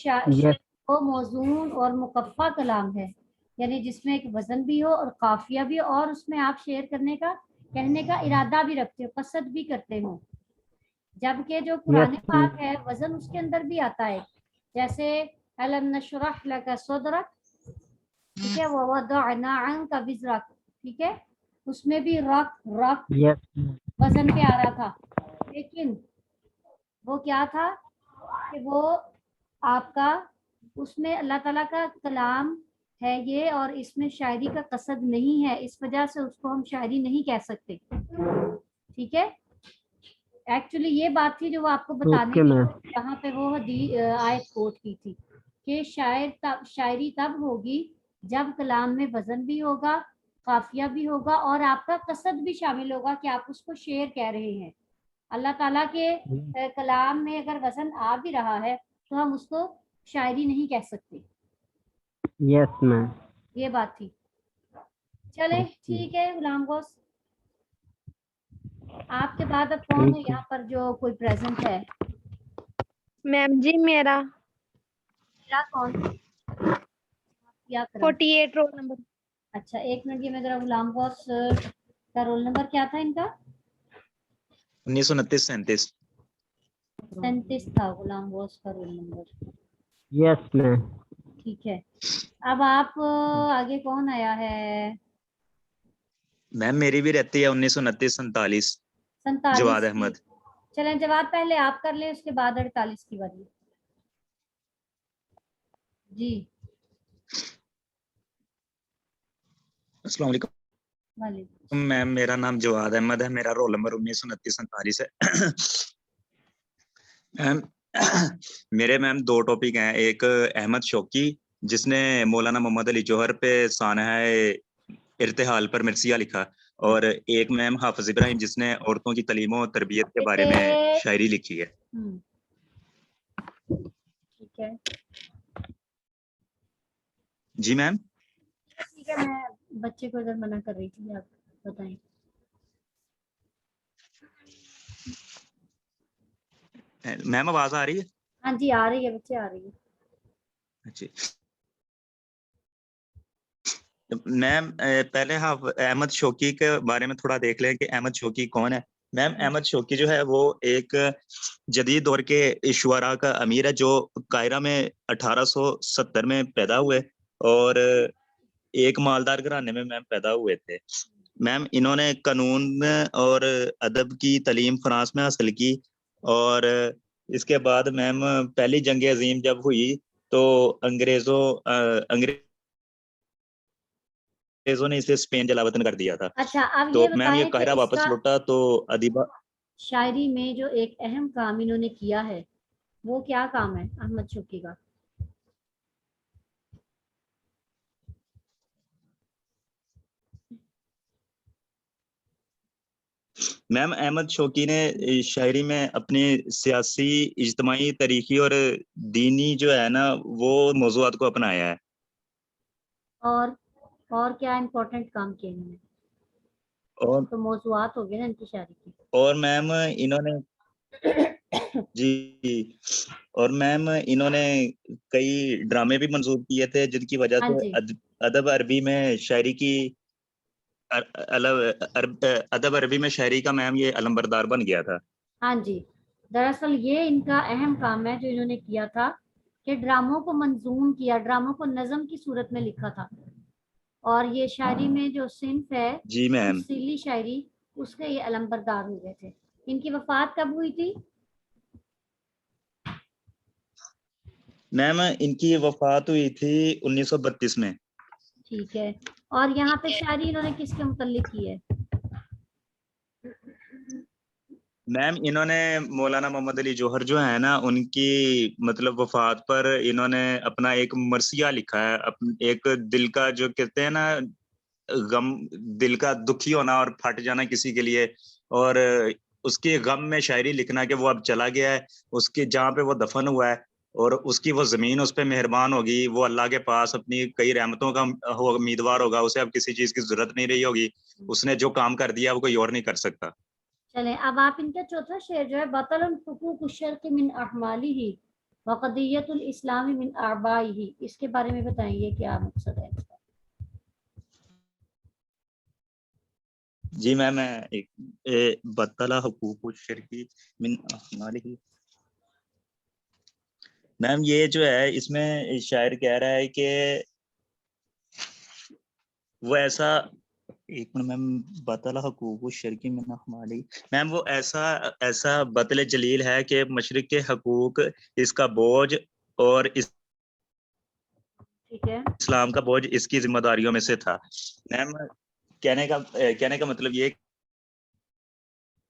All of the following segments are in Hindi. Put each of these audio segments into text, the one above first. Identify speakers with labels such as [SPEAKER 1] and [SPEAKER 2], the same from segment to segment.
[SPEAKER 1] शेर
[SPEAKER 2] Yes.
[SPEAKER 1] वो मौजून और मुकफ़ा कलाम है, यानी जिसमें एक वजन भी हो और काफिया भी हो, और उसमें आप शेयर करने का, कहने का इरादा भी रखते हो, कसद भी करते हो। जबकि जो कुरान
[SPEAKER 2] Yes.
[SPEAKER 1] पाक है वजन उसके अंदर भी आता है, जैसे अलम नशरह लका सदरक, ठीक है, वो वदअना अन्का विज़रक, ठीक है, उसमें भी रक रक
[SPEAKER 2] Yes.
[SPEAKER 1] वजन पे आ रहा था, लेकिन वो क्या था कि वो आपका, उसमें अल्लाह ताला का कलाम है ये, और इसमें शायरी का कसद नहीं है, इस वजह से उसको हम शायरी नहीं कह सकते, ठीक है। एक्चुअली ये बात थी जो वो आपको बताने
[SPEAKER 2] Okay,
[SPEAKER 1] की,
[SPEAKER 2] ma'am.
[SPEAKER 1] जहाँ पे वो आयत कोट की थी कि शायरी तब होगी जब कलाम में वजन भी होगा, काफिया भी होगा, और आपका कसद भी शामिल होगा कि आप उसको शेर कह रहे हैं। अल्लाह ताला के कलाम में अगर वजन आ भी रहा है तो हम उसको शायरी नहीं कह सकते।
[SPEAKER 2] Yes, ma'am.
[SPEAKER 1] ये बात थी। चले
[SPEAKER 2] Okay.
[SPEAKER 1] ठीक है गुलाम गोश, आपके बाद अब कौन है
[SPEAKER 2] Thank you.
[SPEAKER 1] यहाँ पर जो कोई प्रेजेंट है?
[SPEAKER 3] मैम जी मेरा
[SPEAKER 1] मेरा कौन क्या करा?
[SPEAKER 3] 48 रोल नंबर।
[SPEAKER 1] अच्छा एक मिनट, ये मैं जरा गुलाम गौस का रोल नंबर क्या था इनका?
[SPEAKER 4] 1929 37।
[SPEAKER 1] 37 था गुलाम गौस का रोल नंबर,
[SPEAKER 2] Yes, ma'am.
[SPEAKER 1] ठीक है। अब आप आगे कौन आया है?
[SPEAKER 4] मैम मेरी भी रहती है 1929 47।
[SPEAKER 1] 47
[SPEAKER 4] जवाद अहमद।
[SPEAKER 1] चलें जवाब पहले आप कर लें, उसके बाद 48 की बारी जी।
[SPEAKER 4] अस्सलाम वालेकुम
[SPEAKER 1] वालेकुम।
[SPEAKER 4] मैम, मेरा नाम जवाद अहमद है, मेरा रोल नंबर 1929 47 है। मैम मेरे मैम दो टॉपिक हैं, एक अहमद शौकी जिसने मौलाना मोहम्मद अली जौहर पे सानहा इर्तिहाल पर मिर्सिया लिखा, और एक मैम हाफिज इब्राहिम जिसने औरतों की तालीम और तरबियत के बारे में शायरी लिखी है।
[SPEAKER 1] ठीक है
[SPEAKER 4] जी मैम।
[SPEAKER 1] ठीक है, मैं बच्चे को इधर मना कर रही थी, आप बताएं।
[SPEAKER 4] मैम आवाज आ रही है?
[SPEAKER 1] हाँ जी आ रही है, बच्चे आ रही है।
[SPEAKER 4] जी मैम, पहले हाँ अहमद शौकी के बारे में थोड़ा देख लें कि अहमद शौकी कौन है। मैम अहमद शौकी जो है वो एक जदीद दौर के शुअरा का अमीर है, जो कायरा में 1870 में पैदा हुए, और एक मालदार घराने में मैम पैदा हुए थे। मैम इन्होंने कानून और अदब की तालीम फ्रांस में हासिल की, और इसके बाद मैम पहली जंग अजीम जब हुई तो अंग्रेजों ने इसे स्पेन जलावतन कर दिया था।
[SPEAKER 1] अच्छा अब
[SPEAKER 4] तो
[SPEAKER 1] ये
[SPEAKER 4] मैम ये
[SPEAKER 1] बताएं कि
[SPEAKER 4] काहिरा वापस
[SPEAKER 1] इसका
[SPEAKER 4] लौटा तो अदीबा।
[SPEAKER 1] शायरी में जो एक अहम काम इन्होंने किया है वो क्या काम है अहमद शौकी का?
[SPEAKER 4] मैम अहमद शौकी ने शायरी में अपनी सियासी, इज्तिमाई, तारीखी और दीनी जो है ना वो मौज़ूआत को अपनाया है।
[SPEAKER 1] और क्या इम्पोर्टेंट काम किए इन्होंने?
[SPEAKER 4] और
[SPEAKER 1] तो मौजूआत हो गए ना इनकी शायरी की।
[SPEAKER 4] और मैम इन्होंने जी और मैम इन्होंने कई ड्रामे भी मंजूर किए थे, जिनकी वजह
[SPEAKER 1] हाँ
[SPEAKER 4] से
[SPEAKER 1] जी
[SPEAKER 4] अदब अरबी में शायरी की अदब अरबी में शायरी का मैम ये अलंबरदार बन गया था।
[SPEAKER 1] हाँ जी, दरअसल ये इनका अहम काम है जो इन्होंने किया था कि ड्रामों को मंजूम किया, ड्रामों को नज्म की सूरत में लिखा था, और ये शायरी में जो सिंफ है
[SPEAKER 4] जी मैम।
[SPEAKER 1] तफसीली शायरी, उसके ये अलंबरदार हो गए थे। इनकी वफात कब हुई थी?
[SPEAKER 4] मैम इनकी वफात हुई थी 1932 में।
[SPEAKER 1] ठीक है, और यहाँ पे शायरी इन्होंने किसके मुतल्लिक की है?
[SPEAKER 4] मैम इन्होंने मौलाना मोहम्मद अली जौहर जो है ना उनकी मतलब वफात पर इन्होंने अपना एक मरसिया लिखा है, एक दिल का जो कहते हैं ना गम, दिल का दुखी होना और फट जाना किसी के लिए, और उसके गम में शायरी लिखना कि वो अब चला गया है, उसके जहाँ पे वो दफन हुआ है और उसकी वो जमीन उस पर मेहरबान होगी, वो अल्लाह के पास अपनी कई रहमतों का उम्मीदवार होगा, उसे अब किसी चीज की जरूरत नहीं रही होगी, उसने जो काम कर दिया वो कोई और नहीं कर सकता।
[SPEAKER 1] चलें अब आप इनका चौथा शेर जो है बतलन हुकूक शर्क मिन अहमालिही, वक़दियतुल इस्लामी मिन आबाइही, इसके बारे में बताएंगे क्या मकसद है इसका।
[SPEAKER 4] जी मैम, मैं एक बतला हुकूक शर्की मिन अहमालिही। मैम ये जो है इसमें शायर कह रहा है कि वो ऐसा, एक मिनट मैम, बतला हुकूक शर्की मिन अहमालिही। मैम वो ऐसा ऐसा बतले जलील है कि मशरिक के हकूक, इसका बोझ और
[SPEAKER 1] ठीक है।
[SPEAKER 4] इस्लाम का बोझ इसकी जिम्मेदारियों में से था। मैम कहने का मतलब ये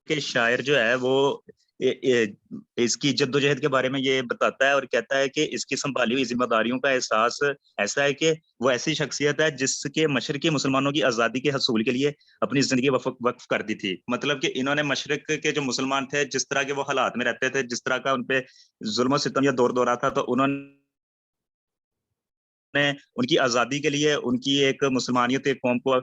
[SPEAKER 4] कि शायर जो है वो इसकी जद्दोजहद के बारे में ये बताता है और कहता है कि इसकी संभाली हुई जिम्मेदारियों का एहसास ऐसा है कि वो ऐसी शख्सियत है जिसके मशरकी मुसलमानों की आज़ादी के हसूल के लिए अपनी जिंदगी वक्फ कर दी थी। मतलब कि इन्होंने मशरक के जो मुसलमान थे, जिस तरह के वो हालात में रहते थे, जिस तरह का उनपे जुल्म सितम या दौर दौरा था, तो उन्होंने उनकी आज़ादी के लिए, उनकी एक मुसलमानियत एक कौम को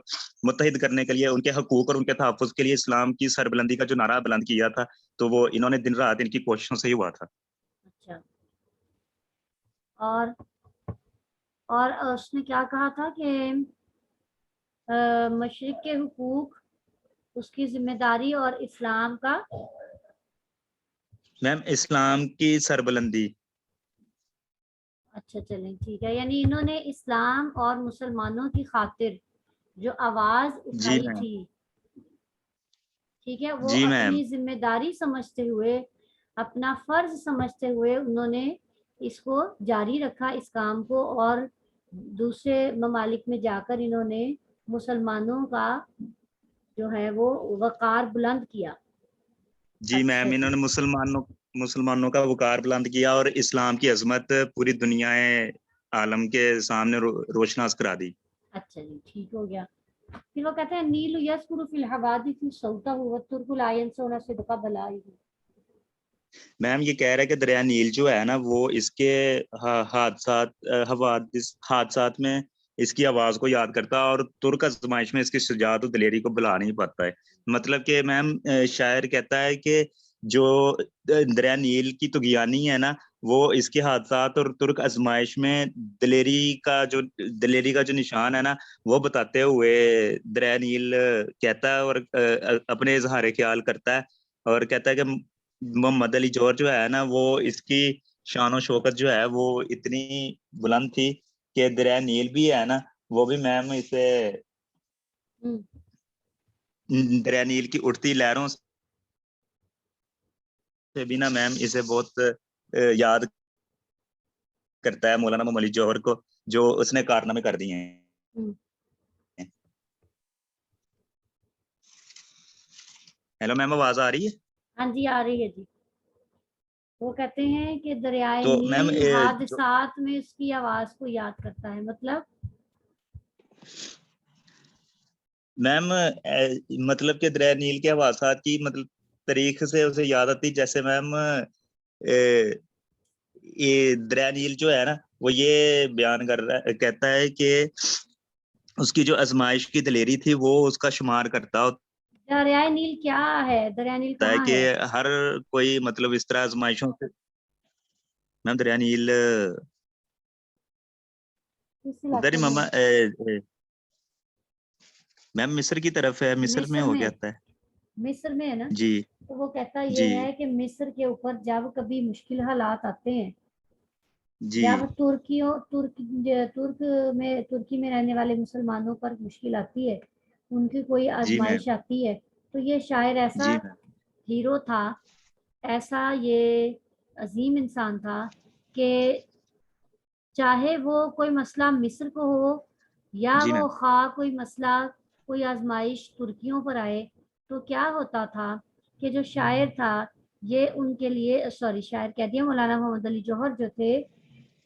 [SPEAKER 4] मुत्तहिद करने के लिए, उनके हकूक और उनके तहफ़्फ़ुज़ के लिए इस्लाम की सरबुलंदी का जो नारा बुलंद किया था, तो वो इन्होंने दिन रात इनकी कोशिशों से ही हुआ था।
[SPEAKER 1] अच्छा, और उसने क्या कहा था कि मशरिक के हुकूक, उसकी जिम्मेदारी और इस्लाम का,
[SPEAKER 4] मैम इस्लाम की सरबुलंदी।
[SPEAKER 1] अच्छा चलें ठीक है, यानी इन्होंने इस्लाम और मुसलमानों की खातिर जो आवाज
[SPEAKER 4] जी
[SPEAKER 1] उठाई
[SPEAKER 4] मैम।
[SPEAKER 1] थी, ठीक है, वो
[SPEAKER 4] जी मैम।
[SPEAKER 1] अपनी जिम्मेदारी समझते हुए, अपना फर्ज समझते हुए उन्होंने इसको जारी रखा, इस काम को, और दूसरे ममालिक में जाकर इन्होंने मुसलमानों का जो है वो वकार बुलंद किया।
[SPEAKER 4] जी
[SPEAKER 1] अच्छा
[SPEAKER 4] मैम,
[SPEAKER 1] जी,
[SPEAKER 4] इन्होंने मुसलमानों का वकार बुलंद किया और इस्लाम की अजमत पूरी दुनियाए आलम के सामने रोशनास करा दी।
[SPEAKER 1] अच्छा जी ठीक हो गया। फिर वो कहते हैं नील यस्कुरु फिल हवादिस सौतहु व तुर्कुल आयन सोना से दुका बलाई।
[SPEAKER 4] मैम ये कह रहा है कि दरिया नील जो है ना, वो इसके हादसात में इसकी आवाज को याद करता है और तुर्क आजमाइश में इसकी शुजाअत और दिलेरी को बुला नहीं पाता है। मतलब कि मैम शायर कहता है कि जो दरिया नील की तुगयानी है ना, वो इसके हादसात और तुर्क आजमाइश में दिलेरी का जो निशान है ना, वो बताते हुए दरिया नील कहता है और अपने इजहार ख्याल करता है और कहता है कि मोहम्मद अली जौहर जो है ना, वो इसकी शान शौकत जो है वो इतनी बुलंद थी कि दरिया नील भी है ना, वो भी मैम इसे दरिया नील की उठती लहरों से भी ना मैम इसे बहुत याद करता है मौलाना मोहम्मद अली जौहर को, जो उसने कारनामे कर दिए हैं। हेलो मैम, आवाज आ रही है?
[SPEAKER 1] हाँ जी आ रही है जी। वो कहते हैं कि दरियाए
[SPEAKER 4] तो मैम
[SPEAKER 1] नील हादसात में उसकी आवाज को याद करता है, मतलब
[SPEAKER 4] मतलब कि दरिया नील के हवासात की मतलब तारीख से उसे याद आती, जैसे मैम ये दरिया नील जो है ना, वो ये बयान कर रहा है, कहता है कि उसकी जो आजमाइश की दिलेरी थी वो उसका शुमार करता
[SPEAKER 1] दरियाए नील क्या है, दरियाए नील
[SPEAKER 4] होता है
[SPEAKER 1] कहाँ
[SPEAKER 4] कि
[SPEAKER 1] है?
[SPEAKER 4] हर कोई मतलब इस तरह आजमाइशों से। मैम दरिया नील
[SPEAKER 1] किस
[SPEAKER 4] उधर ही
[SPEAKER 1] इलाके में
[SPEAKER 4] मामा
[SPEAKER 1] है?
[SPEAKER 4] मैम मिस्र की तरफ है, मिस्र में
[SPEAKER 1] मिस्र
[SPEAKER 4] हो
[SPEAKER 1] में,
[SPEAKER 4] जाता है।
[SPEAKER 1] मिस्र में है ना।
[SPEAKER 4] जी।
[SPEAKER 1] तो वो कहता ये
[SPEAKER 4] जी।
[SPEAKER 1] है कि मिस्र के ऊपर जब कभी मुश्किल हालात आते हैं,
[SPEAKER 4] जी।
[SPEAKER 1] जब तुर्की में रहने वाले मुसलमानों पर मुश्किल आती है, उनकी कोई
[SPEAKER 4] जी मैम।
[SPEAKER 1] आजमाइश आती है, तो ये शायर ऐसा
[SPEAKER 4] जी मैम।
[SPEAKER 1] हीरो था, ऐसा ये अजीम इंसान था कि चाहे वो कोई मसला मिस्र को हो या
[SPEAKER 4] जी
[SPEAKER 1] वो
[SPEAKER 4] मैम।
[SPEAKER 1] कोई मसला, कोई आजमाइश तुर्कियों पर आए, तो क्या होता था कि जो शायर था ये उनके लिए, सॉरी शायर कह दिया, मौलाना मोहम्मद अली जौहर जो थे,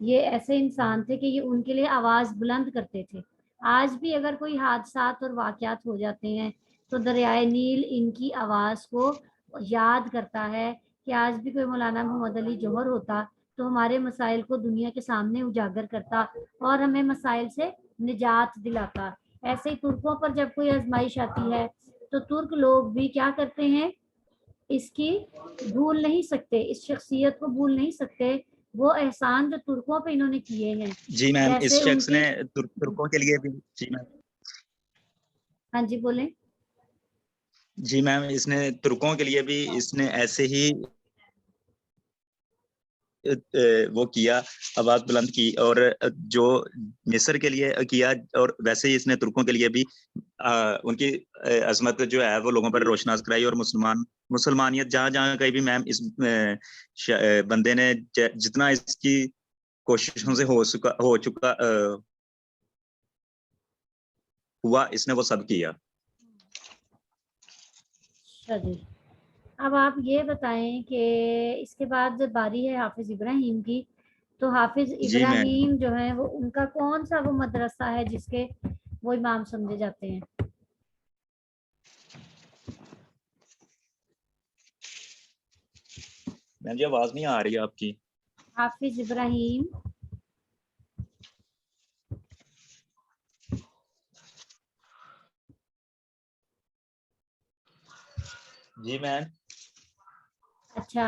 [SPEAKER 1] ये ऐसे इंसान थे कि ये उनके लिए आवाज बुलंद करते थे। आज भी अगर कोई हादसात और वाकयात हो जाते हैं तो दरियाए नील इनकी आवाज को याद करता है कि आज भी कोई मौलाना मोहम्मद अली जौहर होता तो हमारे मसाइल को दुनिया के सामने उजागर करता और हमें मसाइल से निजात दिलाता। ऐसे ही तुर्कों पर जब कोई आजमाइश आती है तो तुर्क लोग भी क्या करते हैं, इसकी भूल नहीं सकते, इस शख्सियत को भूल नहीं सकते वो एहसान जो तुर्कों पे इन्होंने किए हैं,
[SPEAKER 4] जी मैम, इस
[SPEAKER 1] जैसे
[SPEAKER 4] शख्स
[SPEAKER 1] उनकी,
[SPEAKER 4] ने तुर्कों के लिए भी, जी मैम,
[SPEAKER 1] हाँ जी बोलें।
[SPEAKER 4] जी मैम, इसने तुर्कों के लिए भी इसने ऐसे ही वो किया, आवाज बुलंद की, और जो मिस्र के लिए किया, और वैसे ही इसने तुर्कों के लिए भी उनकी अजमत जो है वो लोगों पर रोशनास कराई, और मुसलमानियत जहाँ जहाँ कहीं भी मैम इस बंदे ने जितना इसकी कोशिशों से हो चुका हुआ, इसने वो सब किया।
[SPEAKER 1] अच्छा जी, अब आप ये बताएं कि इसके बाद बारी है हाफिज इब्राहिम की। तो हाफिज
[SPEAKER 4] जी मैम,
[SPEAKER 1] इब्राहिम जो है वो, उनका कौन सा वो मदरसा है जिसके वो इमाम समझे जाते हैं?
[SPEAKER 4] मैम जी आवाज नहीं आ रही है आपकी।
[SPEAKER 1] हाफिज इब्राहिम
[SPEAKER 4] जी मैम,
[SPEAKER 1] अच्छा,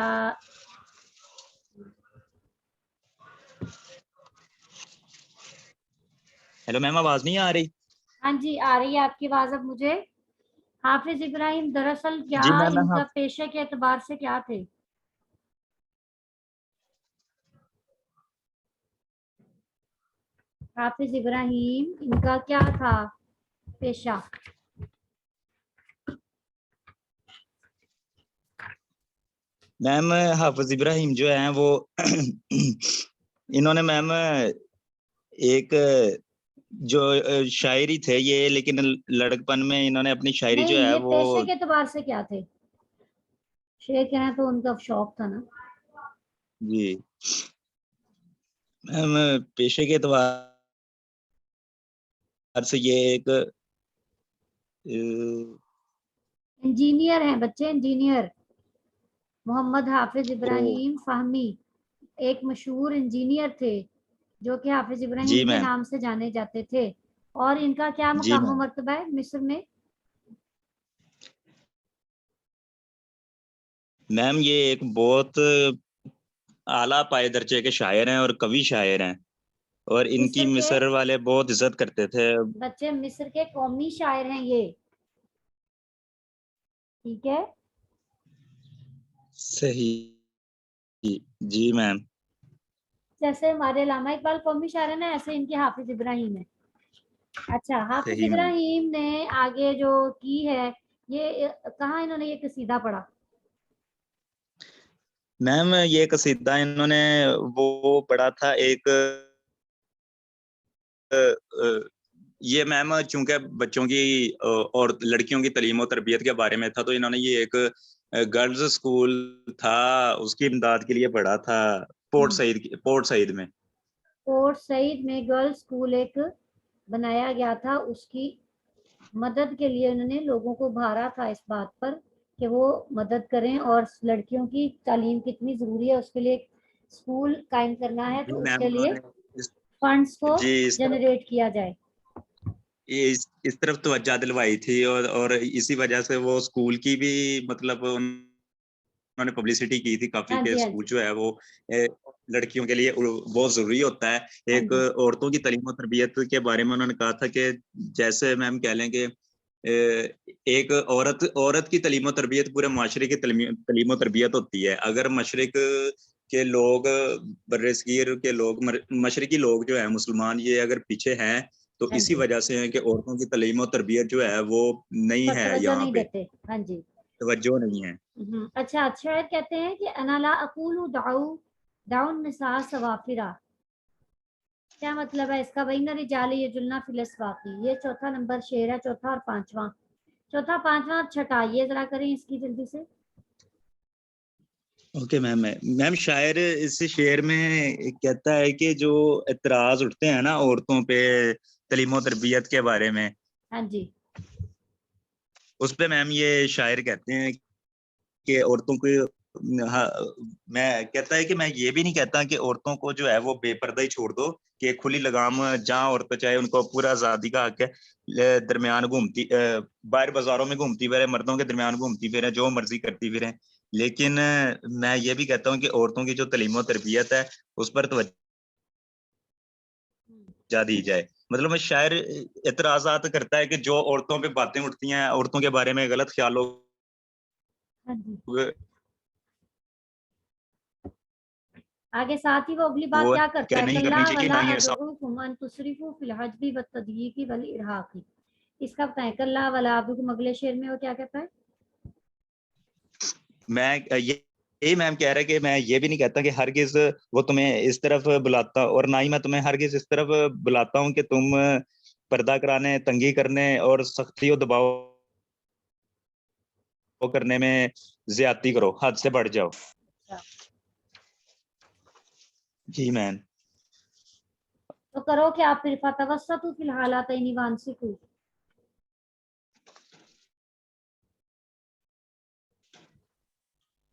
[SPEAKER 4] हेलो मैम, आवाज नहीं आ रही।
[SPEAKER 1] हाँ जी आ रही है आपकी आवाज अब मुझे। हाफिज इब्राहिम दरअसल क्या
[SPEAKER 4] जी मैम,
[SPEAKER 1] इनका पेशे के एतबार से क्या थे? हाफिज इब्राहिम इनका क्या था पेशा?
[SPEAKER 4] मैम हाफिज इब्राहिम जो है वो इन्होंने मैम एक जो शायरी थे ये, लेकिन लड़कपन में इन्होंने अपनी शायरी
[SPEAKER 1] नहीं,
[SPEAKER 4] जो है
[SPEAKER 1] ये
[SPEAKER 4] वो,
[SPEAKER 1] पेशे के एतबार से क्या थे? शेर कहना तो उनका शौक था ना।
[SPEAKER 4] जी मैम, पेशे के एतबार से ये एक
[SPEAKER 1] इंजीनियर हैं बच्चे, इंजीनियर। मोहम्मद हाफिज
[SPEAKER 4] ओ,
[SPEAKER 1] इब्राहिम फाहमी एक मशहूर इंजीनियर थे, जो कि हाफिज
[SPEAKER 4] जी
[SPEAKER 1] इब्राहिम के
[SPEAKER 4] मैम,
[SPEAKER 1] नाम से जाने जाते थे। और इनका क्या
[SPEAKER 4] जी
[SPEAKER 1] मकाम व
[SPEAKER 4] मैम,
[SPEAKER 1] मर्तबा है मिस्र में?
[SPEAKER 4] मैम ये एक बहुत आला पाए दर्जे के शायर हैं और कवि शायर हैं, और इनकी
[SPEAKER 1] मिस्र के
[SPEAKER 4] मिस्र वाले बहुत इज्जत करते थे।
[SPEAKER 1] बच्चे, मिस्र के कौमी शायर हैं ये, ठीक है।
[SPEAKER 4] सही, जी मैम,
[SPEAKER 1] जैसे हमारे अल्लामा इकबाल कौमी शायर है ना, ऐसे इनके हाफिज इब्राहिम है। अच्छा, हाफिज
[SPEAKER 4] सही मैम।
[SPEAKER 1] इब्राहिम ने आगे जो की है, ये कहाँ इन्होंने ये कसीदा पढ़ा?
[SPEAKER 4] मैम ये कसीदा इन्होंने वो पढ़ा था एक ये मैम चूंकि बच्चों की और लड़कियों की तालीम और तरबियत के बारे में था, तो इन्होंने ये एक गर्ल्स स्कूल था उसकी इमदाद के लिए पढ़ा था, पोर्ट सईद में।
[SPEAKER 1] पोर्ट सईद में गर्ल्स स्कूल एक बनाया गया था, उसकी मदद के लिए उन्होंने लोगों को उभारा था इस बात पर कि वो मदद करें, और लड़कियों की तालीम कितनी ज़रूरी है उसके लिए स्कूल कायम करना है, तो
[SPEAKER 4] जी मैम,
[SPEAKER 1] उसके लिए
[SPEAKER 4] उन्होंने इस,
[SPEAKER 1] फंड्स को
[SPEAKER 4] जी इस तरफ,
[SPEAKER 1] जनरेट किया जाए।
[SPEAKER 4] इस तरफ तवज्जो दिलवाई थी, और इसी वजह से वो स्कूल की भी मतलब उन्होंने पब्लिसिटी की थी काफी,
[SPEAKER 1] हाँ
[SPEAKER 4] के
[SPEAKER 1] जी, हाँ
[SPEAKER 4] स्कूल
[SPEAKER 1] जी,
[SPEAKER 4] जो है वो लड़कियों के लिए बहुत जरूरी होता है।
[SPEAKER 1] हाँ
[SPEAKER 4] एक
[SPEAKER 1] जी।
[SPEAKER 4] औरतों की तालीम और तरबियत के बारे में उन्होंने कहा था कि जैसे मैम कह लें कि एक औरत की तालीम और तरबियत पूरे माशरे की तालीम और तरबियत होती है। अगर मशरिक के लोग, बर्रसगीर के लोग, मशरकी लोग जो है मुसलमान, ये अगर पीछे हैं तो
[SPEAKER 1] हाँ
[SPEAKER 4] इसी
[SPEAKER 1] जी,
[SPEAKER 4] वजह से है कि औरतों की तालीम और तरबियत जो है वो नहीं
[SPEAKER 1] पर
[SPEAKER 4] है,
[SPEAKER 1] तवज्जो
[SPEAKER 4] यहाँ
[SPEAKER 1] नहीं
[SPEAKER 4] पे
[SPEAKER 1] देते। हाँ जी।
[SPEAKER 4] तवज्जो नहीं है।
[SPEAKER 1] अच्छा, शायर कहते हैं कि अनाला अकूलु दाऊ दाउन निसा सवाफिरा, क्या मतलब है इसका? वही नरी जाली ये जुलना फिलस बाकी, ये चौथा नंबर शेर है, चौथा और पांचवा। चौथा, पांचवा और छठा ये जरा करें इसकी जल्दी से।
[SPEAKER 4] ओके मैम, मैम शायर इस शेर में कहता है कि जो एतराज उठते हैं ना औरतों पे तालीम तरबियत के बारे में,
[SPEAKER 1] हाँ जी,
[SPEAKER 4] उस पे मैम ये शायर कहते हैं कि औरतों को, हाँ, मैं कहता है कि मैं ये भी नहीं कहता कि औरतों को जो है वो बेपर्दा ही छोड़ दो, कि खुली लगाम जहाँ औरत चाहे उनको पूरा आजादी का हक है, दरमियान घूमती बाहर बाजारों में घूमती फिरे, मर्दों के दरमियान घूमती फिरे, जो मर्जी करती फिरे, लेकिन मैं ये भी कहता हूँ कि औरतों की जो तालीम और तरबियत है उस पर तवज्जो दी जाए। मतलब शायर एतराजात करता है कि जो औरतों पे बातें उठती हैं, औरतों के बारे में गलत ख्यालों
[SPEAKER 1] हाँ जी, आगे साथ ही वो अगली बात
[SPEAKER 4] वो
[SPEAKER 1] क्या करता है,
[SPEAKER 4] नहीं
[SPEAKER 1] कल्ला
[SPEAKER 4] करनी चाहिए,
[SPEAKER 1] वला
[SPEAKER 4] ना ही
[SPEAKER 1] अदउकुम अन तुसरिफू फिल हज्बी वत्तदयीकी वल इरहाकी। इसका बताएं, कल्ला वला अदउकुम अगले शेर में वो क्या कहता है?
[SPEAKER 4] मैं यही मैम कह रहा है कि मैं ये भी नहीं कहता कि हरगिज वो तुम्हें इस तरफ बुलाता, और ना ही मैं तुम्हें हरगिज इस तरफ बुलाता हूँ कि तुम पर्दा कराने, तंगी करने और सख्ती और दबाव करने में ज्यादती करो, हद से बढ़ जाओ।
[SPEAKER 1] अच्छा,
[SPEAKER 4] जी मैम।
[SPEAKER 1] तो करो क्या फिर, फतवस्सतु फिल हालातैनि वांसिकू।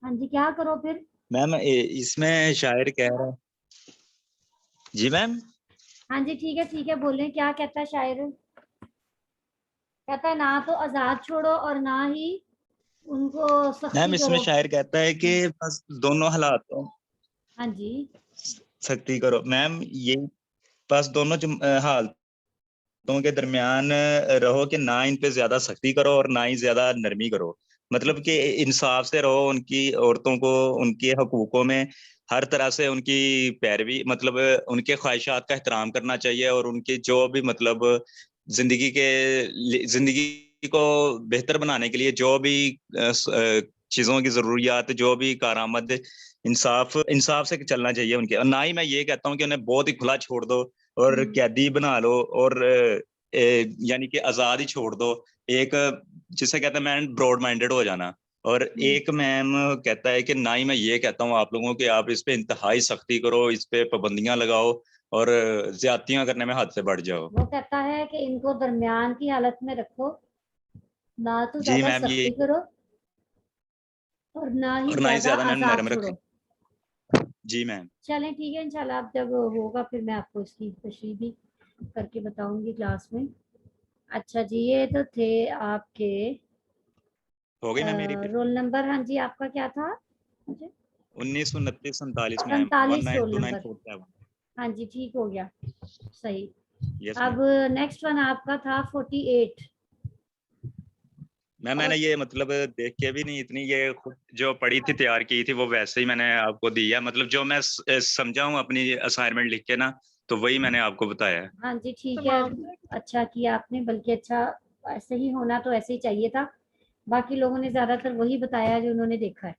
[SPEAKER 1] हाँ जी, क्या करो फिर?
[SPEAKER 4] मैम इसमें शायर कह रहा है। जी मैम।
[SPEAKER 1] हाँ जी, ठीक है, बोलें क्या कहता है शायर? कहता है ना तो आजाद छोड़ो और ना ही उनको
[SPEAKER 4] मैम
[SPEAKER 1] सख्ती
[SPEAKER 4] इसमें
[SPEAKER 1] करो।
[SPEAKER 4] शायर कहता है कि बस दोनों हालातों
[SPEAKER 1] हाँ जी,
[SPEAKER 4] सख्ती करो। मैम ये बस दोनों हालतों के दरमियान रहो कि ना इन पे ज्यादा सख्ती करो और ना ही ज्यादा नरमी करो। मतलब कि
[SPEAKER 1] अच्छा,
[SPEAKER 4] इंसाफ से रहो, उनकी औरतों को उनके हकूकों में हर तरह से उनकी पैरवी, मतलब उनके ख्वाहिशात का एहतराम करना चाहिए, और उनकी जो भी मतलब जिंदगी को बेहतर बनाने के लिए जो भी चीजों की जरूरियात, जो भी कारआमद, इंसाफ इंसाफ से चलना चाहिए उनके। और ना ही मैं ये कहता हूँ कि उन्हें बहुत ही खुला छोड़ दो और कैदी बना लो, और यानी कि आजाद ही छोड़ दो। एक जिसे कहते हैं मैन ब्रॉड माइंडेड हो जाना। और एक मैम कहता है कि ना ही मैं ये कहता हूँ आप लोगों कि आप इस पे इंतहाई सख्ती करो, इस पे पाबंदियां लगाओ और ज्यादतियां करने में हद से बढ़ जाओ।
[SPEAKER 1] वो कहता है कि इनको दरमियान की हालत में रखो, ना तो
[SPEAKER 4] जी
[SPEAKER 1] ज्यादा
[SPEAKER 4] मैम ये,
[SPEAKER 1] सख्ती करो और ना ही
[SPEAKER 4] और ना ही
[SPEAKER 1] ज्यादा
[SPEAKER 4] ज्यादा
[SPEAKER 1] आजाद
[SPEAKER 4] नरम रखें।
[SPEAKER 1] छोड़ो।
[SPEAKER 4] जी मैम।
[SPEAKER 1] चलें ठीक है, इंशाल्लाह अब जब होगा फिर मैं आपको इसकी तशरीह भी करके बताऊंगी क्लास में। अच्छा जी, ये तो थे आपके
[SPEAKER 4] हो गई मैम मेरी
[SPEAKER 1] रोल नंबर। हाँ जी, आपका क्या था मुझे?
[SPEAKER 4] 1929-47 मैम,
[SPEAKER 1] 47 रोल नंबर।
[SPEAKER 4] 192947।
[SPEAKER 1] हाँ जी, ठीक हो गया, सही।
[SPEAKER 4] यस
[SPEAKER 1] अब
[SPEAKER 4] मैम।
[SPEAKER 1] नेक्स्ट वन आपका था 48।
[SPEAKER 4] मैम मैंने
[SPEAKER 1] और
[SPEAKER 4] ये मतलब देख के भी नहीं, इतनी ये खुद जो पढ़ी थी, तैयार की थी, वो वैसे ही मैंने आपको दी है। मतलब जो मैं समझा हूँ अपनी असाइनमेंट लिख के ना, तो वही मैंने आपको बताया है।
[SPEAKER 1] हाँ जी, ठीक है, अच्छा किया आपने, बल्कि अच्छा ऐसे ही होना तो ऐसे ही चाहिए था। बाकी लोगों ने ज्यादातर वही बताया जो उन्होंने देखा है।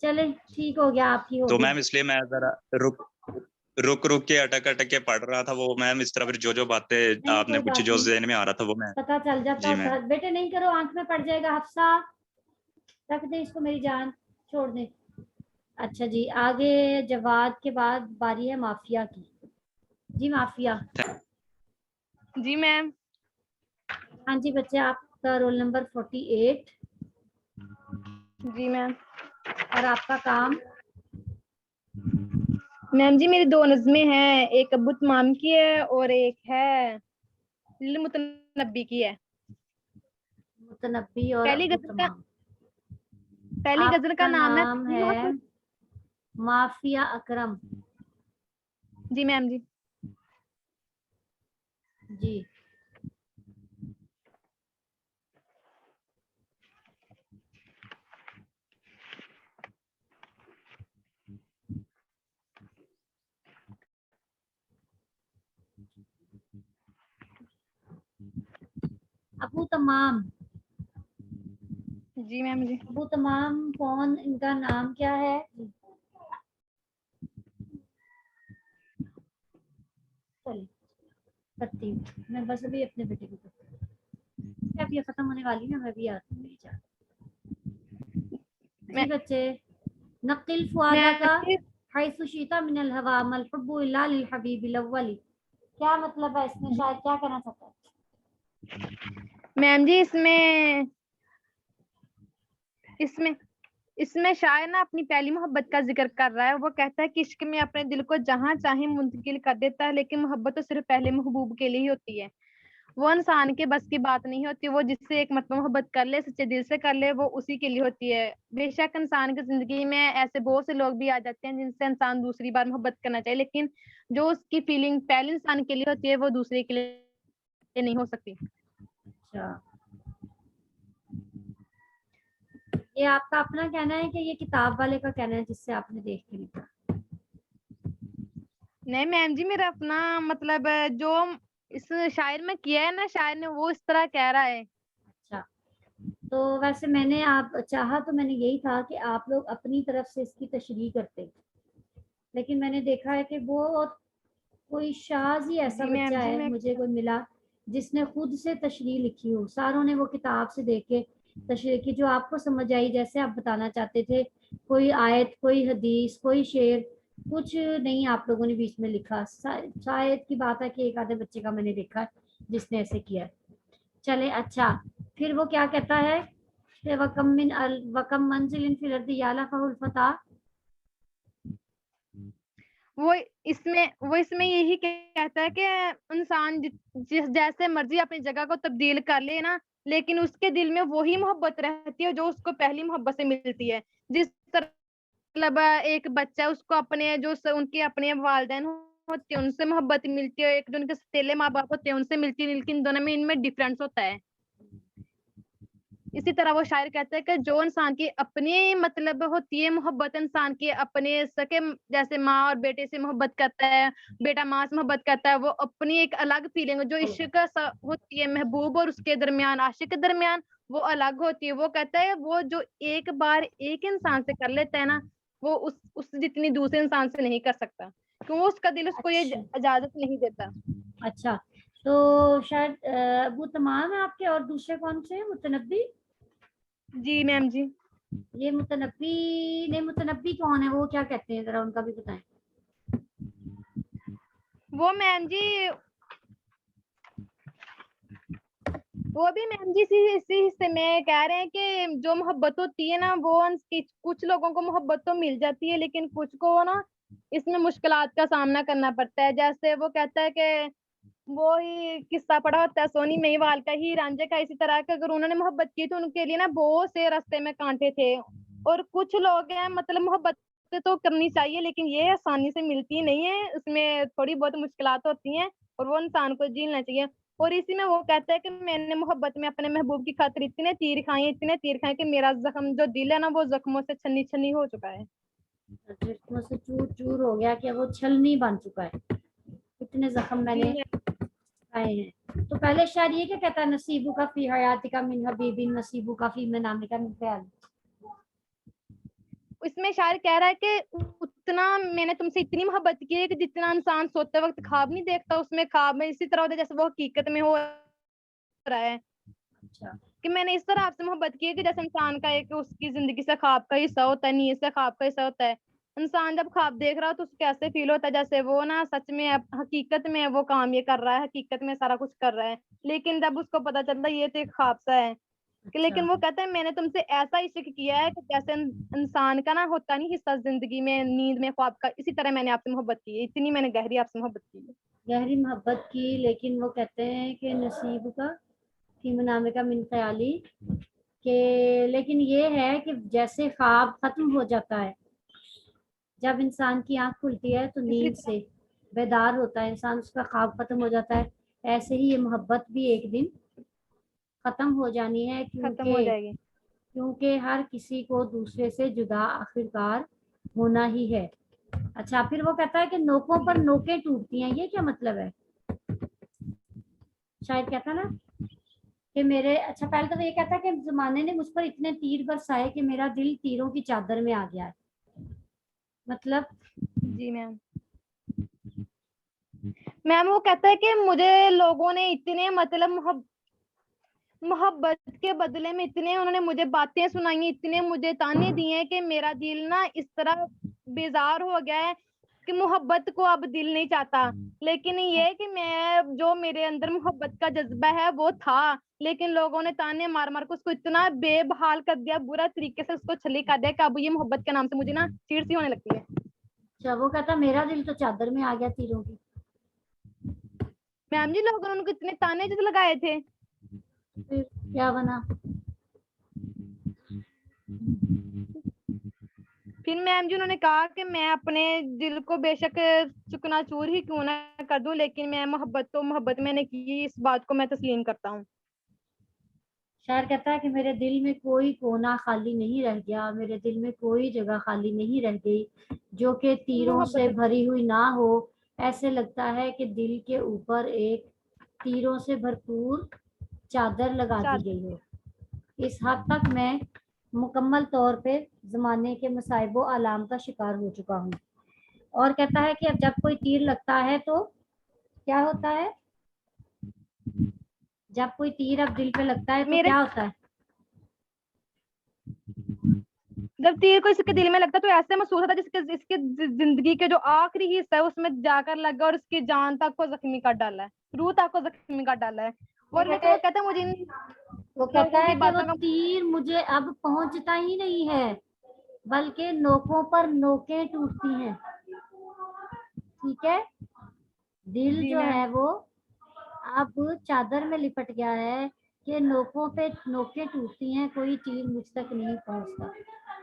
[SPEAKER 1] चले ठीक हो गया, आप ही हो
[SPEAKER 4] तो
[SPEAKER 1] गए।
[SPEAKER 4] मैम इसलिए मैं जरा रुक रुक रुक के अटक अटक के पढ़ रहा था वो मैम, इस तरह फिर जो जो बातें
[SPEAKER 1] नहीं,
[SPEAKER 4] आपने
[SPEAKER 1] कोई
[SPEAKER 4] पूछी,
[SPEAKER 1] बात
[SPEAKER 4] जो
[SPEAKER 1] नहीं,
[SPEAKER 4] ज़हन में आ रहा था वो मैं।
[SPEAKER 1] पता चल
[SPEAKER 4] जी
[SPEAKER 1] जाता
[SPEAKER 4] मैम।
[SPEAKER 1] था। बेटे नहीं करो, आंख में पड़ जाएगा। हफ्सा, रख दे इसको, मेरी जान, छोड़ दे। अच्छा जी, आगे जवाद के बाद बारी है माफिया की। जी माफिया।
[SPEAKER 3] जी मैम।
[SPEAKER 1] हाँ जी बच्चे, आपका रोल नंबर 48
[SPEAKER 3] जी मैम।
[SPEAKER 1] और आपका काम।
[SPEAKER 3] मैम जी मेरी दो नज़में हैं, एक अब्बू तमाम की है और एक है लिल मुतनब्बी की है।
[SPEAKER 1] मुतनब्बी और
[SPEAKER 3] पहली
[SPEAKER 1] अब्दुल
[SPEAKER 3] गजल का
[SPEAKER 1] तमाम।
[SPEAKER 3] पहली गजल का
[SPEAKER 1] आपका
[SPEAKER 3] नाम है
[SPEAKER 1] नाम है
[SPEAKER 3] मोहब्बत।
[SPEAKER 1] माफिया अकरम।
[SPEAKER 3] जी मैम जी।
[SPEAKER 1] जी, अबू तमाम।
[SPEAKER 3] जी मैम जी।
[SPEAKER 1] अबू तमाम कौन, इनका नाम क्या है? चलिए करती हूँ मैं, बस अभी अपने बेटे को करती हूँ। अब ये खत्म होने वाली ना, मैं भी आती हूँ मेरी जान। जी
[SPEAKER 3] मैं
[SPEAKER 1] बच्चे, नकिल फुआदा
[SPEAKER 3] मैम
[SPEAKER 1] का
[SPEAKER 3] जी
[SPEAKER 1] हैसु शीता मिनल हवा मल हुब्बु इल्ला लिल हबीबिल अव्वली। क्या मतलब है इसमें, शायद क्या कहना चाहता है?
[SPEAKER 3] मैम जी इसमें इसमें इसमें शायर ना अपनी पहली मोहब्बत का जिक्र कर रहा है। वो कहता है कि इश्क में अपने दिल को जहां चाहे मुंतकिल कर देता है, लेकिन मोहब्बत तो सिर्फ पहले महबूब के लिए ही होती है। वो इंसान के बस की बात नहीं होती। वो जिससे एक मतलब मोहब्बत कर ले, सच्चे दिल से कर ले, वो उसी के लिए होती है। बेशक इंसान की जिंदगी में ऐसे बहुत से लोग भी आ जाते हैं जिनसे इंसान दूसरी बार मोहब्बत करना चाहिए, लेकिन जो उसकी फीलिंग पहले इंसान के लिए होती है वो दूसरे के लिए नहीं हो सकती।
[SPEAKER 1] अच्छा, ये आपका अपना कहना है कि ये किताब वाले का कहना है जिससे आपने देख के लिखा?
[SPEAKER 3] नहीं मैम जी, मेरा अपना मतलब जो इस शायर में किया है ना, शायर ने वो इस तरह कह रहा है।
[SPEAKER 1] अच्छा, तो वैसे मैंने आप चाहा तो मैंने यही था कि आप लोग अपनी तरफ से इसकी तशरीह करते, लेकिन मैंने देखा है कि वो कोई शाज ही ऐसा
[SPEAKER 3] जी मैम
[SPEAKER 1] बच्चा
[SPEAKER 3] जी,
[SPEAKER 1] है
[SPEAKER 3] मैं
[SPEAKER 1] मुझे कोई मिला जिसने खुद से तशरीह लिखी हो। सारों ने वो किताब से देख के तशरीह की जो आपको समझ आई, जैसे आप बताना चाहते थे, कोई आयत, कोई हदीस, कोई शेर, कुछ नहीं आप लोगों ने बीच में लिखा। शायद की बात है कि एक आधे बच्चे का मैंने देखा जिसने ऐसे किया। चले अच्छा, फिर वो क्या कहता है कि वकम मंजिलिन फिल अर्दि याला फहुल फता।
[SPEAKER 3] वो इसमें यही कहता है कि इंसान जिस जैसे मर्जी अपनी जगह को तब्दील कर ले ना, लेकिन उसके दिल में वही मोहब्बत रहती है जो उसको पहली मोहब्बत से मिलती है। जिस तरह मतलब एक बच्चा, उसको अपने उनके अपने वालिदैन होते हैं उनसे मोहब्बत मिलती है, एक जो उनके सतीले माँ बाप होते हैं उनसे मिलती है, लेकिन दोनों में इनमें डिफरेंस होता है। इसी तरह वो शायर कहते हैं कि जो इंसान की अपनी मतलब होती है मोहब्बत, इंसान की अपने सके जैसे माँ और बेटे से मोहब्बत करता है, बेटा माँ से मोहब्बत करता है, वो अपनी एक अलग फीलिंग जो इश्क होती है महबूब और उसके दरमियान, आशिक के दरमियान, वो अलग होती है। वो कहता है वो जो एक बार एक इंसान से कर लेता है ना, वो उस जितनी दूसरे इंसान से नहीं कर सकता, क्यों उसका दिल उसको ये
[SPEAKER 1] अच्छा
[SPEAKER 3] इजाजत नहीं देता।
[SPEAKER 1] अच्छा, तो शायद वो तमाम है आपके, और दूसरे कौन से हैं? मुतनब्बी?
[SPEAKER 3] जी मैम जी।
[SPEAKER 1] ये मुतनब्बी नहीं, मुतनब्बी कौन है, वो क्या कहते हैं, जरा उनका भी बताएं।
[SPEAKER 3] वो मैम जी, वो भी मैम जी इसी हिस्से में कह रहे हैं कि जो मोहब्बत होती है ना, वो कुछ लोगों को मोहब्बत तो मिल जाती है, लेकिन कुछ को ना इसमें मुश्किलात का सामना करना पड़ता है। जैसे वो कहता है कि वो ही किस्सा पड़ा होता है सोनी महिवाल का ही, रांझे का, इसी तरह का। अगर उन्होंने मोहब्बत की तो उनके लिए ना बहुत से रास्ते में कांटे थे। और कुछ लोग हैं मतलब मोहब्बत तो करनी चाहिए, लेकिन ये आसानी से मिलती नहीं है, उसमें थोड़ी बहुत मुश्किलात होती हैं और वो इंसान को झेलना चाहिए। और इसी में वो कहता है कि मैंने मोहब्बत में अपने महबूब की खातिर इतने तीर खाए कि मेरा जख्म जो दिल है ना, वो जख्मों से छन्नी छन्नी हो चुका है।
[SPEAKER 1] जिसमें से चूर चूर हो गया कि वो छलनी बन चुका है, इतने जख्म
[SPEAKER 3] जी
[SPEAKER 1] मैंने खाए हैं। तो पहले शायर ये क्या कहता है, नसीबू का फी हयाती का मिन हबीबिन, नसीबू का फी मनामी का मिन ख्याल।
[SPEAKER 3] इसमें शायर कह रहा है कि उतना मैंने तुमसे इतनी मोहब्बत की है कि जितना इंसान सोते वक्त ख्वाब नहीं देखता, उसमें ख्वाब में इसी तरह होता है जैसे वो हकीकत में हो रहा है।
[SPEAKER 1] अच्छा
[SPEAKER 3] कि मैंने इस तरह आपसे मोहब्बत की है कि जैसे इंसान का एक उसकी जिंदगी से ख्वाब का हिस्सा होता है, नीयत से ख्वाब का हिस्सा होता है। इंसान जब ख्वाब देख रहा हो तो उसको कैसे फील होता है, जैसे वो ना सच में हकीकत में वो काम ये कर रहा है, हकीकत में सारा कुछ कर रहा है, लेकिन जब उसको पता चलता है ये तो एक ख्वाब सा है।
[SPEAKER 1] अच्छा
[SPEAKER 3] लेकिन वो कहता है मैंने तुमसे ऐसा इश्क किया है कि जैसे इंसान का ना होता नहीं हिस्सा जिंदगी में, नींद में, ख्वाब का, इसी तरह मैंने आपसे मोहब्बत की है, इतनी मैंने गहरी आपसे मोहब्बत की है।
[SPEAKER 1] गहरी मोहब्बत की, लेकिन वो कहते हैं कि नसीब का फी मनामी का मिन ख्याली, के लेकिन ये है कि जैसे ख्वाब खत्म हो जाता है, जब इंसान की आंख खुलती है तो
[SPEAKER 3] इसी
[SPEAKER 1] नींद
[SPEAKER 3] तरह
[SPEAKER 1] से बेदार होता है इंसान, उसका ख्वाब खत्म हो जाता है। ऐसे ही ये मोहब्बत भी एक दिन खत्म हो जानी है,
[SPEAKER 3] खत्म हो
[SPEAKER 1] क्योंकि
[SPEAKER 3] जाएगी।
[SPEAKER 1] क्योंकि हर किसी को दूसरे से जुदा आखिरकार होना ही है। अच्छा, फिर वो कहता है कि नोकों पर
[SPEAKER 3] जी
[SPEAKER 1] नोकें टूटती हैं, ये क्या मतलब है? शायद कहता ना कि मेरे, अच्छा पहले तो ये कहता है कि जमाने ने मुझ पर इतने तीर बरसाए कि मेरा दिल तीरों की चादर में आ गया है। मतलब
[SPEAKER 3] जी मैम। मैम वो कहता है कि मुझे लोगों ने इतने मतलब मोहब्बत के बदले में इतने उन्होंने मुझे बातें सुनाई, इतने मुझे ताने दिए कि मेरा दिल ना इस तरह बेजार हो गया है कि मोहब्बत को अब दिल नहीं चाहता। लेकिन ये कि मैं जो मेरे अंदर मोहब्बत का जज्बा है वो था, लेकिन लोगों ने ताने मार मार के उसको इतना बेबहाल कर दिया, बुरा तरीके से उसको छली कर दिया कि अब ये मोहब्बत के नाम से मुझे ना चिढ़ सी होने लगती है।
[SPEAKER 1] अच्छा, वो कहता मेरा दिल तो चादर में आ गया तीरों की।
[SPEAKER 3] मैम जी लोगों ने उनको इतने ताने जो लगाए थे।
[SPEAKER 1] फिर क्या बना?
[SPEAKER 3] फिर मैम जी उन्होंने कहा कि मैं अपने दिल को बेशक चकनाचूर ही क्यों ना कर दूं, लेकिन मैं मोहब्बत मैंने की, इस बात को मैं तस्लीम करता हूँ।
[SPEAKER 1] शायर कहता है कि मेरे दिल में कोई कोना खाली नहीं रह गया, मेरे दिल में कोई जगह खाली नहीं रह गई जो कि तीरों से
[SPEAKER 3] मोहब्बत
[SPEAKER 1] भरी हुई ना हो। ऐसे लगता है कि दिल के ऊपर एक तीरों से भरपूर चादर लगा दी
[SPEAKER 3] चादर।
[SPEAKER 1] गई हो। इस हद तक मैं मुकम्मल तौर पे जमाने के मसाइबो आलाम का शिकार हो चुका हूँ। और कहता है कि अब जब कोई तीर लगता है तो क्या होता है? जब कोई तीर अब दिल पे लगता है तो
[SPEAKER 3] मेरे
[SPEAKER 1] क्या होता है?
[SPEAKER 3] जब तीर को इसके दिल में लगता तो ऐसे महसूस होता जिसके इसके जिंदगी के जो आखिरी हिस्सा है उसमें जाकर लगा और उसकी जान तक को जख्मी कर डाला है, रूह तक को जख्मी कर डाला है। और लेकिन वो कहता है मुझे इन
[SPEAKER 1] वो कहता
[SPEAKER 3] लोगों
[SPEAKER 1] है
[SPEAKER 3] की
[SPEAKER 1] कि वो
[SPEAKER 3] बातों का
[SPEAKER 1] तीर मुझे अब पहुंचता ही नहीं है, बल्कि नोकों पर नोकें टूटती हैं। ठीक है, दिल
[SPEAKER 3] जी
[SPEAKER 1] जो
[SPEAKER 3] मैम।
[SPEAKER 1] है वो अब चादर में लिपट गया है कि नोकों पे नोकें टूटती हैं, कोई तीर मुझ तक नहीं पहुंचता।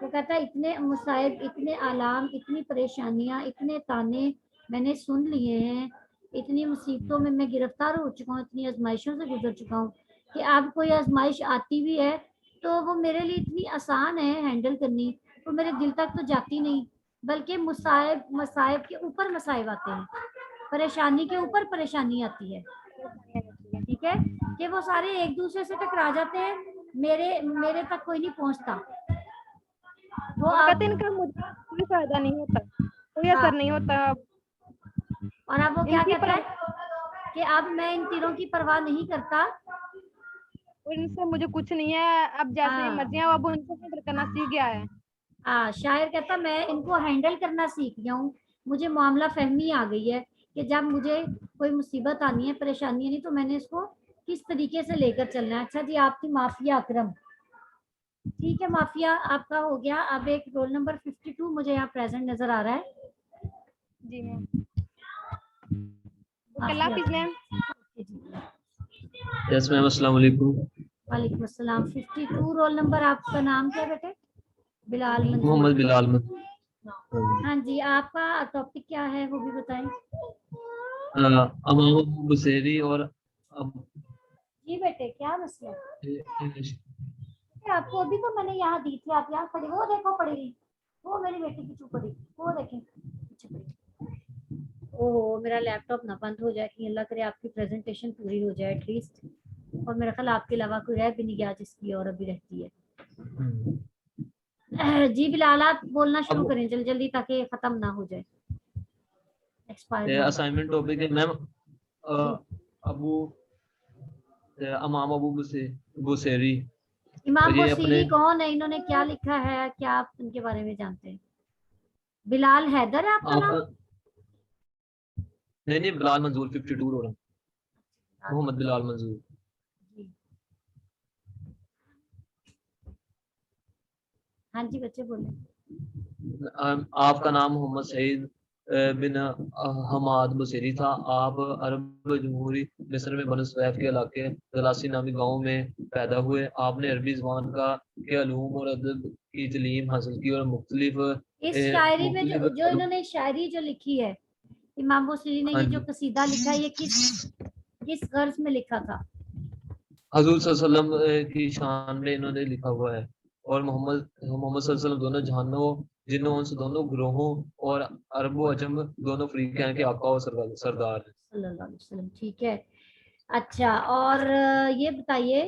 [SPEAKER 1] वो कहता है इतने मुसाइब, इतने आलाम, इतनी परेशानियां, इतने ताने मैंने सुन लिए हैं, इतनी मुसीबतों में मैं गिरफ्तार हो चुका हूँ, इतनी आजमाइशों से गुजर चुका हूँ कि अब कोई आजमाइश आती भी है तो वो मेरे लिए इतनी आसान है हैंडल करनी, वो मेरे दिल तक तो जाती नहीं, बल्कि मुसाइब मसाइब के ऊपर मसाइब आते हैं, परेशानी के ऊपर परेशानी आती है। ठीक है, कि वो सारे एक दूसरे से टकरा जाते हैं, मेरे मेरे तक कोई नहीं पहुंचता। वो
[SPEAKER 3] वो कहते हैं
[SPEAKER 1] अब
[SPEAKER 3] इनका मुझे कोई फायदा नहीं होता, कोई
[SPEAKER 1] हाँ,
[SPEAKER 3] असर नहीं होता।
[SPEAKER 1] और अब वो क्या
[SPEAKER 3] इनकी
[SPEAKER 1] कहता है कि अब मैं इन तीरों की परवाह नहीं करता।
[SPEAKER 3] और इनसे मुझे कुछ नहीं है, अब जैसे
[SPEAKER 1] हाँ,
[SPEAKER 3] मर्जी है अब उनको हैंडल करना सीख गया है।
[SPEAKER 1] हाँ, शायर कहता मैं इनको हैंडल करना सीख गया हूँ, मुझे मामला फहमी आ गई है कि जब मुझे कोई मुसीबत आनी है, परेशानी आनी, तो मैंने इसको किस तरीके से लेकर चलना है। अच्छा जी, आपकी माफिया अकरम। ठीक है, माफिया आपका हो गया। अब एक रोल नंबर 52 मुझे यहाँ प्रेजेंट नजर आ रहा है।
[SPEAKER 3] जी मैम।
[SPEAKER 1] माफिया
[SPEAKER 3] हाफिज मैम।
[SPEAKER 1] ओके जी।
[SPEAKER 5] यस मैम, अस्सलाम वालेकुम।
[SPEAKER 1] वालेकुम अस्सलाम। 52 रोल नंबर। आपका नाम क्या बेटे? बिलाल मंसूर।
[SPEAKER 5] मोहम्मद बिलाल मत।
[SPEAKER 1] हाँ जी, आपका टॉपिक क्या है वो भी बताएं।
[SPEAKER 5] अमाम बुसेरी और
[SPEAKER 1] जी बेटे, क्या मसला
[SPEAKER 5] इंग्लिश।
[SPEAKER 1] है? आपको अभी तो मैंने यहाँ दी थी, आप यहाँ पढ़ी, वो देखो पढ़ी रही, वो मेरी बेटी की चुप पड़ी, वो देखें पीछे पड़ी। ओहो, मेरा लैपटॉप ना बंद हो जाए, कि अल्लाह करे आपकी प्रेजेंटेशन पूरी हो जाए एटलीस्ट। और मेरा ख्याल आपके अलावा कोई रह भी नहीं गया जिसकी और अभी रहती है। जी बिलाल, आप बोलना शुरू करें जल्दी जल्दी ताकि ये खत्म ना हो जाए, एक्सपायर ना हो।
[SPEAKER 5] असाइनमेंट टॉपिक है मैम
[SPEAKER 1] जी।
[SPEAKER 5] अबू अमाम अबू बुसेरी।
[SPEAKER 1] इमाम
[SPEAKER 5] और ये अपने
[SPEAKER 1] बोसीरी कौन है? इन्होंने क्या लिखा है? क्या आप इनके बारे में जानते हैं? बिलाल हैदर है आपका नाम?
[SPEAKER 5] आप नहीं बिलाल मंजूर 52 हो रहा, मोहम्मद बिलाल मंजूर।
[SPEAKER 1] जी। हाँ जी बच्चे बोले।
[SPEAKER 5] आपका नाम मोहम्मद सईद बिन हमाद बुसेरी था। आप अरब जमहूरी मिस्र में बनु सैफ के इलाके दलासी नामी गांव में पैदा हुए। आपने अरबी ज़बान के अलूम और अदब की तालीम हासिल की और मुख्तलिफ
[SPEAKER 1] इस शायरी में जो
[SPEAKER 5] मुख्तलिफ
[SPEAKER 1] जो इन्होंने शायरी जो लिखी है, इमाम बोसीरी ने,
[SPEAKER 5] हाँ
[SPEAKER 1] ये जो
[SPEAKER 5] जी,
[SPEAKER 1] कसीदा लिखा है, ये किस किस गर्ज में लिखा था?
[SPEAKER 5] हजूर सल्लल्लाहु अलैहि वसल्लम की शान में इन्होंने लिखा हुआ है। और मोहम्मद मोहम्मद सल्लल्लाहु अलैहि वसल्लम दोनों जहानों जिन्हों उनसे दोनों ग्रोहों और अरब व अजम दोनों फरीक हैं के आका और सरदार हैं।
[SPEAKER 1] सल्लल्लाहु अलैहि वसल्लम। ठीक है। अच्छा, और ये बताइए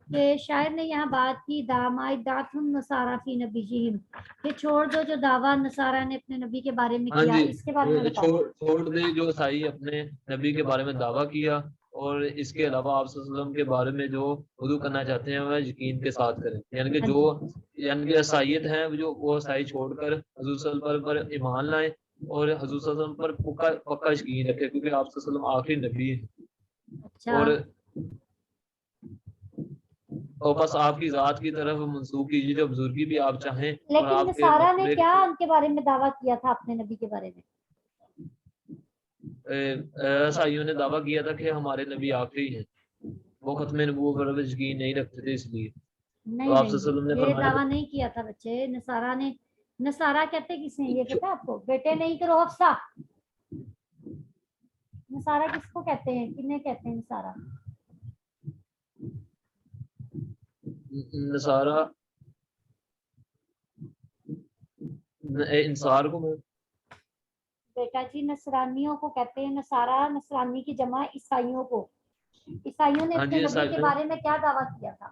[SPEAKER 1] कि शायर ने यहाँ बात की दामाई दातुन नसारा फी नबीहिम, कि छोड़ दो जो दावा नसारा ने अपने नबी के बारे में
[SPEAKER 5] हाँ
[SPEAKER 1] किया,
[SPEAKER 5] जी,
[SPEAKER 1] इसके बारे में बताओ।
[SPEAKER 5] छोड़ दे जो ईसाई अपने नबी के बारे में दावा किया, और इसके अलावा आप सल्लल्लाहु अलैहि वसल्लम के बारे में जो वुदू करना चाहते हैं वह यकीन के साथ करें। यानी कि
[SPEAKER 1] हाँ
[SPEAKER 5] जो
[SPEAKER 1] जी।
[SPEAKER 5] यानी कि ईसाईयत है जो वो ईसाई छोड़कर हजूर सल्लल्लाहु अलैहि वसल्लम पर ईमान लाए और हजूर सल्लल्लाहु अलैहि वसल्लम पर पक्का यकीन रखे, क्योंकि आप सल्लल्लाहु अलैहि वसल्लम आखिरी नबी है।
[SPEAKER 1] अच्छा,
[SPEAKER 5] और बस आपकी ज़ात की तरफ मंसूब कीजिए जो बुजुर्गी भी आप चाहें और
[SPEAKER 1] लेकिन
[SPEAKER 5] आपके
[SPEAKER 1] नसारा ने
[SPEAKER 5] मकबरे
[SPEAKER 1] क्या उनके बारे में दावा किया था अपने नबी के बारे में?
[SPEAKER 5] ईसाइयों ने दावा किया था कि हमारे नबी आखिरी हैं, वो खत्म नबूवत पर यकीन नहीं रखते थे, इसलिए
[SPEAKER 1] नहीं
[SPEAKER 5] तो आप
[SPEAKER 1] नहीं,
[SPEAKER 5] सल्लल्लाहु अलैहि वसल्लम ने
[SPEAKER 1] ये
[SPEAKER 5] फरमाया
[SPEAKER 1] दावा नहीं किया था बच्चे। नसारा ने, नसारा कहते किसे हैं ये पता है आपको? बेटे नहीं करो हफ्सा। नसारा किसको कहते हैं, किन्हें कहते हैं नसारा?
[SPEAKER 5] नसारा इंसार को मैं
[SPEAKER 1] बेटा जी नसरानियों को कहते हैं नसारा, नसरानी की जमा ईसाइयों को। ईसाइयों ने
[SPEAKER 5] हाँ
[SPEAKER 1] अपने
[SPEAKER 5] जी,
[SPEAKER 1] नबी के बारे में क्या दावा किया था?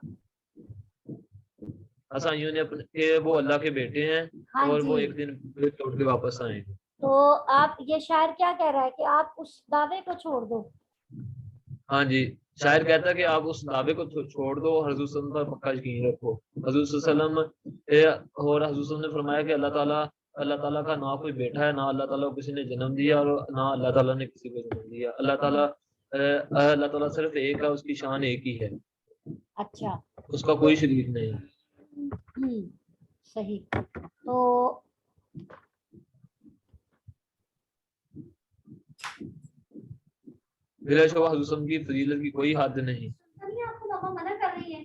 [SPEAKER 5] ईसाइयों ने अपने कि वो अल्लाह के बेटे हैं
[SPEAKER 1] हाँ
[SPEAKER 5] और वो
[SPEAKER 1] जी।
[SPEAKER 5] एक दिन लौट के वापस आएंगे।
[SPEAKER 1] तो आप, ये शायर क्या कह रहा है कि आप उस दावे को छोड़ दो?
[SPEAKER 5] हाँ जी, शायर कहता है कि आप उस दावे को छोड़ दो, हजूर सल्लल्लाहु अलैहि वसल्लम पर पक्का यकीन रखो। हजूर सल्लल्लाहु अलैहि वसल्लम और हजूर सल्लल्लाहु अलैहि वसल्लम ने फरमाया कि अल्लाह ताला का ना कोई बेटा है, ना अल्लाह ताला को किसी ने जन्म दिया और ना अल्लाह ताला ने किसी को जन्म दिया। अल्लाह ताला सिर्फ एक है, उसकी शान एक ही है,
[SPEAKER 1] अच्छा,
[SPEAKER 5] उसका कोई शरीक नहीं।
[SPEAKER 1] सही। तो
[SPEAKER 5] बिलाशुबह हजूर सल्लल्लाहु अलैहि वसल्लम की फजीलत की कोई हद नहीं।
[SPEAKER 1] सुनिए, आपको मम्मा मना कर रही है।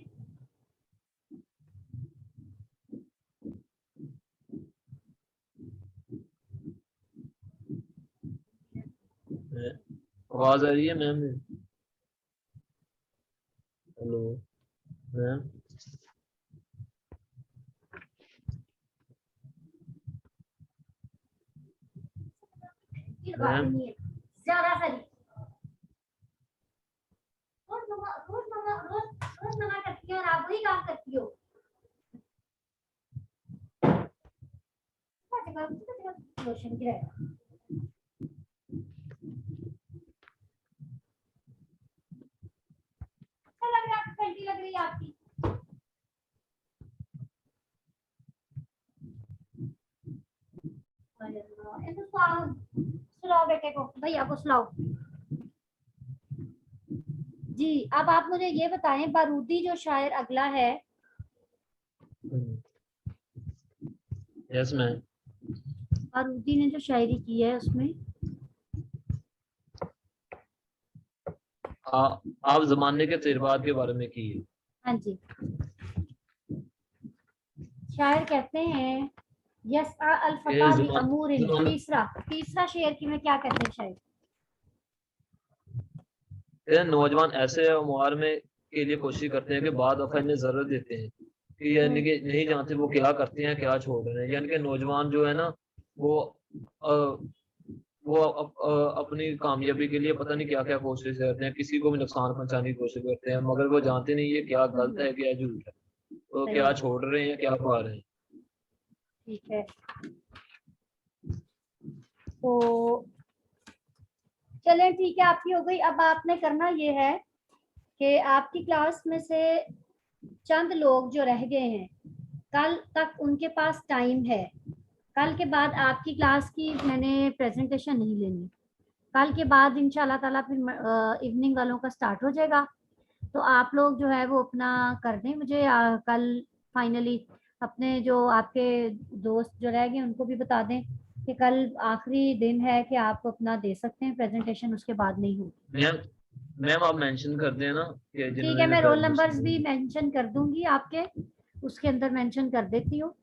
[SPEAKER 5] आवाज आ रही है मैम? Hello ma'am? मैम
[SPEAKER 1] ज्यादा सारी रोज मना करती है और आप वही काम करती हो। रोशन की रहेगा। अच्छा लग रहा है, पेंटी लग रही है आपकी। सुलाओ बेटे को, भैया को सुलाओ। जी, अब आप मुझे ये बताएं, बारूदी जो शायर अगला है,
[SPEAKER 5] यस मैम।
[SPEAKER 1] बारूदी ने जो शायरी की है उसमें
[SPEAKER 5] आप जमाने के तजर्बात के बारे में की है।
[SPEAKER 1] हाँ जी, शायर कहते हैं यस्आ अल फता बि अमूरिन। तीसरा शेर की में क्या कहते हैं शायर?
[SPEAKER 5] नौजवान ऐसे अमवार में के लिए कोशिश करते हैं कि बाद दफा इन्हें जरूरत देते हैं कि यानी कि नहीं जानते वो क्या करते हैं, क्या छोड़ रहे हैं। यानी कि नौजवान जो है ना, वो अपनी कामयाबी के लिए पता नहीं क्या क्या कोशिश करते हैं, किसी को भी नुकसान पहुंचाने की कोशिश करते हैं, मगर वो जानते नहीं ये क्या गलत है, क्या झूठ है, तो क्या छोड़ रहे हैं, क्या पा रहे हैं।
[SPEAKER 1] ठीक है, तो चलें ठीक है, आपकी हो गई। अब आपने करना ये है कि आपकी क्लास में से चंद लोग जो रह गए हैं, कल तक उनके पास टाइम है। कल के बाद आपकी क्लास की मैंने प्रेजेंटेशन नहीं लेनी। कल के बाद इंशाल्लाह ताला फिर इवनिंग वालों का स्टार्ट हो जाएगा। तो आप लोग जो है वो अपना कर दें मुझे कल फाइनली। अपने जो आपके दोस्त जो रह गए उनको भी बता दें कि कल आखिरी दिन है कि आप अपना दे सकते हैं प्रेजेंटेशन, उसके बाद नहीं होगी।
[SPEAKER 5] मैम आप मेंशन कर देना कि
[SPEAKER 1] ठीक है, मैं रोल नंबर्स भी मेंशन कर दूंगी आपके, उसके अंदर मेंशन कर देती हूँ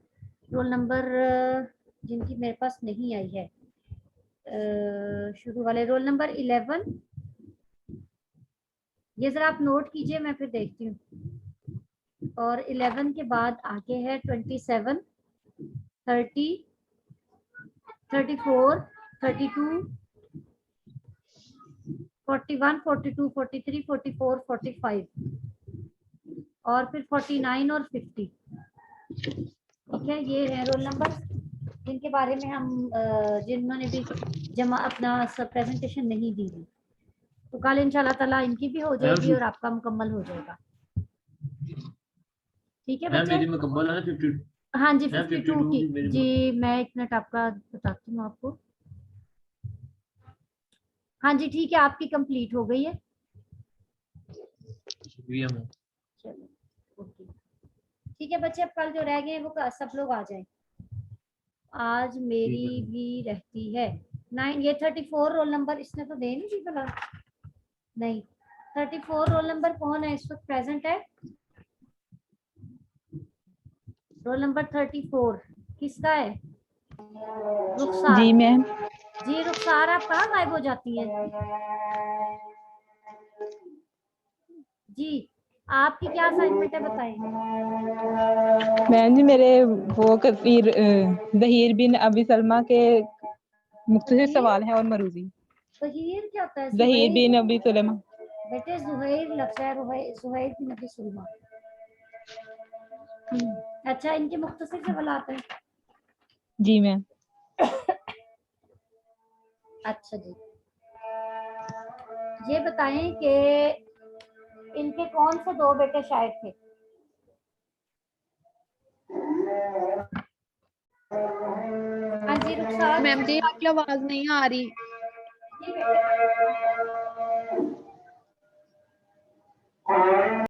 [SPEAKER 1] रोल नंबर जिनकी मेरे पास नहीं आई है। शुरू वाले रोल नंबर 11, ये जरा आप नोट कीजिए, मैं फिर देखती हूँ। और 11 के बाद आगे है 27, 30, 34, 32, 41, 42, 43, 44, 45 और फिर 49 और 50। ठीक है, ये है रोल नंबर जिनके बारे में हम जिन्होंने भी जमा अपना प्रेजेंटेशन नहीं दी थी। तो कल इंशाल्लाह ताला इनकी भी हो जाएगी और आपका मुकम्मल हो जाएगा। ठीक है बच्चे?
[SPEAKER 5] मेरी मुकम्मल है 52।
[SPEAKER 1] हाँ जी, 52 की जी। मैं एक मिनट आपका बताती हूँ आपको। हाँ जी ठीक है, आपकी कंप्लीट हो गई है।
[SPEAKER 5] शुक्रिया मैम।
[SPEAKER 1] चलो ओके, ठीक है बच्चे, अब कल जो रह गए हैं वो सब लोग आ जाएं। आज मेरी भी रहती है। 9 ये 34 रोल नंबर इसने तो दे नहीं दी भला, नहीं 34 रोल नंबर कौन है इस वक्त प्रेजेंट है? रोल नंबर 34 किसका है? रुखसार।
[SPEAKER 6] जी मैम।
[SPEAKER 1] जी रुखसार, आप कहाँ गायब हो जाती हैं? जी आपकी क्या असाइनमेंट है बताएं।
[SPEAKER 6] मैम जी मेरे वो कफीर दहीर बिन अबी सलमा के मुख्तलिफ
[SPEAKER 1] दहीर?
[SPEAKER 6] सवाल हैं और मरूजी।
[SPEAKER 1] दहीर क्या होता है?
[SPEAKER 6] दहीर बिन
[SPEAKER 1] सुहैर?
[SPEAKER 6] अबी सलमा।
[SPEAKER 1] बेटे जुहैर लफ्ज़ है, सुहैर की नबी सुलमा। अच्छा इनके मुख्तसर सवालात हैं।
[SPEAKER 6] जी मैम।
[SPEAKER 1] अच्छा जी, ये बताएं कि इनके कौन से दो बेटे शायर थे? हाँ जी रुखसार।
[SPEAKER 3] मैम जी आपकी आवाज नहीं आ रही।
[SPEAKER 1] जी बेटे